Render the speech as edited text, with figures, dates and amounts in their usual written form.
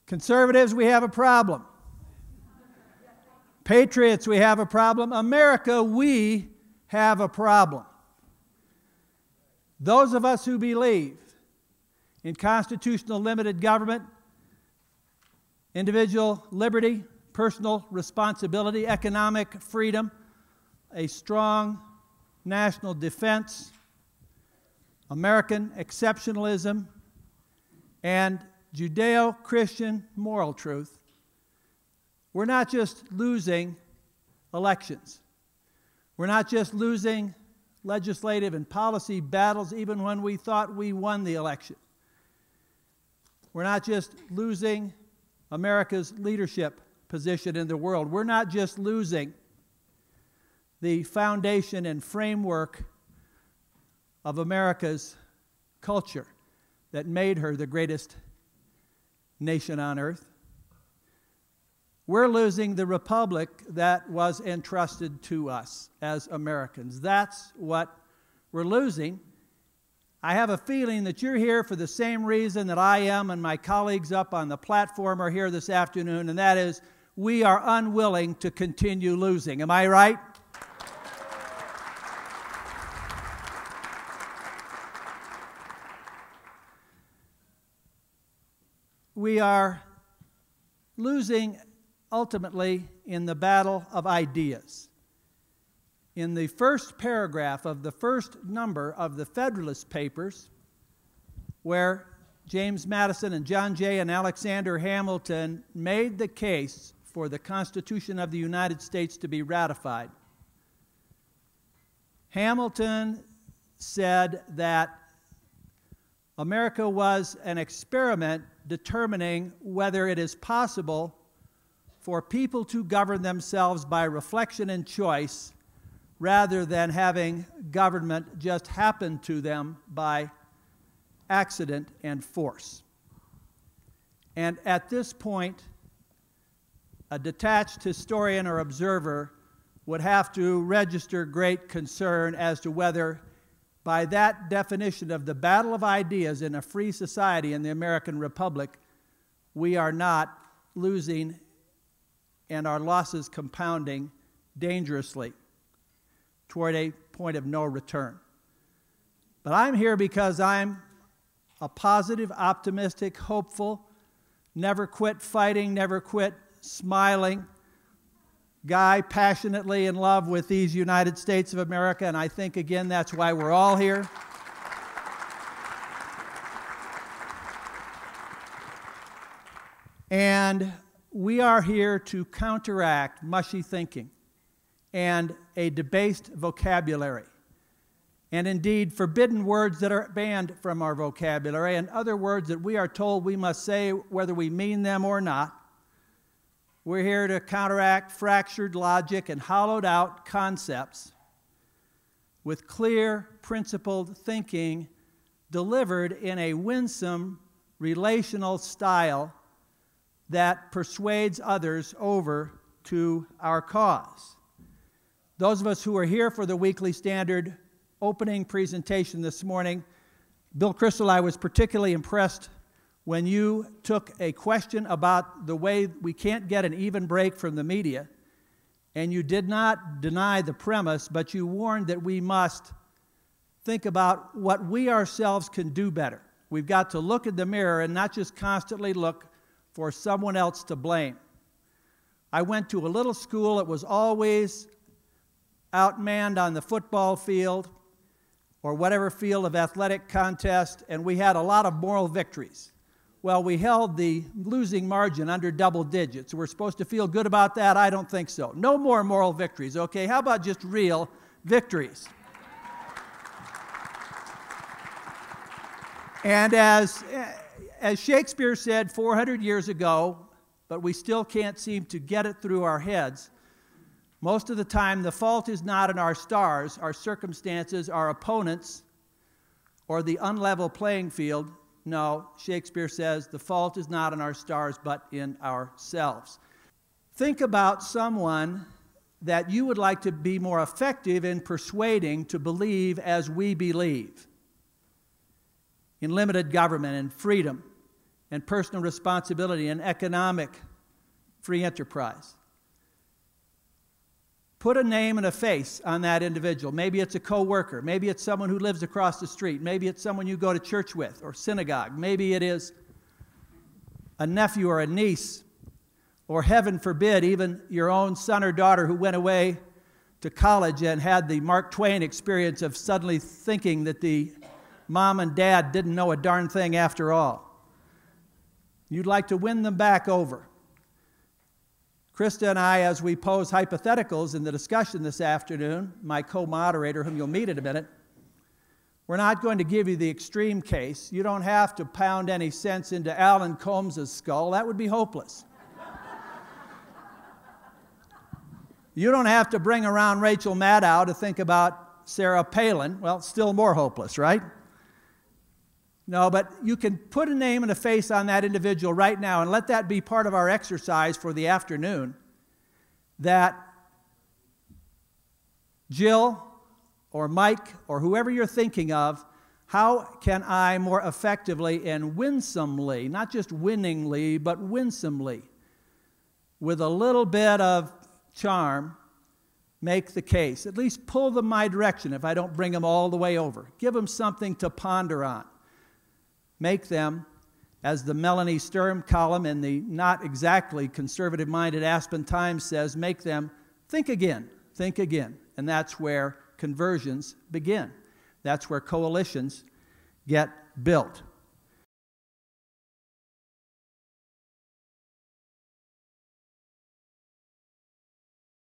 Conservatives, we have a problem. Patriots, we have a problem. America, we have a problem. Those of us who believe in constitutional limited government, individual liberty, personal responsibility, economic freedom, a strong national defense, American exceptionalism, and Judeo-Christian moral truth, we're not just losing elections. We're not just losing legislative and policy battles even when we thought we won the election. We're not just losing America's leadership position in the world. We're not just losing the foundation and framework of America's culture that made her the greatest nation on earth. We're losing the republic that was entrusted to us as Americans. That's what we're losing. I have a feeling that you're here for the same reason that I am and my colleagues up on the platform are here this afternoon, and that is we are unwilling to continue losing. Am I right? We are losing ultimately in the battle of ideas. In the first paragraph of the first number of the Federalist Papers, where James Madison and John Jay and Alexander Hamilton made the case for the Constitution of the United States to be ratified, Hamilton said that America was an experiment determining whether it is possible for people to govern themselves by reflection and choice rather than having government just happen to them by accident and force. And at this point, a detached historian or observer would have to register great concern as to whether, by that definition of the battle of ideas in a free society in the American Republic, we are not losing and our losses compounding dangerously toward a point of no return. But I'm here because I'm a positive, optimistic, hopeful, never quit fighting, never quit smiling guy, passionately in love with these United States of America, and I think, again, that's why we're all here. And we are here to counteract mushy thinking and a debased vocabulary, and indeed forbidden words that are banned from our vocabulary, and other words that we are told we must say whether we mean them or not. We're here to counteract fractured logic and hollowed out concepts with clear, principled thinking delivered in a winsome, relational style that persuades others over to our cause. Those of us who are here for the Weekly Standard opening presentation this morning, Bill Kristol, I was particularly impressed when you took a question about the way we can't get an even break from the media, and you did not deny the premise, but you warned that we must think about what we ourselves can do better. We've got to look in the mirror and not just constantly look for someone else to blame. I went to a little school that was always outmanned on the football field or whatever field of athletic contest, and we had a lot of moral victories. Well, we held the losing margin under double digits. We're supposed to feel good about that? I don't think so. No more moral victories, okay? How about just real victories? And as Shakespeare said 400 years ago, but we still can't seem to get it through our heads, most of the time the fault is not in our stars, our circumstances, our opponents, or the unlevel playing field. No, Shakespeare says the fault is not in our stars, but in ourselves. Think about someone that you would like to be more effective in persuading to believe as we believe in limited government and freedom and personal responsibility and economic free enterprise. Put a name and a face on that individual. Maybe it's a coworker. Maybe it's someone who lives across the street. Maybe it's someone you go to church with or synagogue. Maybe it is a nephew or a niece, or heaven forbid, even your own son or daughter who went away to college and had the Mark Twain experience of suddenly thinking that the mom and dad didn't know a darn thing after all. You'd like to win them back over. Krista and I, as we pose hypotheticals in the discussion this afternoon, my co-moderator, whom you'll meet in a minute, we're not going to give you the extreme case. You don't have to pound any sense into Alan Combs' skull. That would be hopeless. You don't have to bring around Rachel Maddow to think about Sarah Palin. Well, still more hopeless, right? No, but you can put a name and a face on that individual right now, and let that be part of our exercise for the afternoon, that Jill or Mike or whoever you're thinking of, how can I more effectively and winsomely, not just winningly, but winsomely, with a little bit of charm, make the case? At least pull them my direction if I don't bring them all the way over. Give them something to ponder on. Make them, as the Melanie Sturm column in the not exactly conservative-minded Aspen Times says, make them think again, think again. And that's where conversions begin. That's where coalitions get built.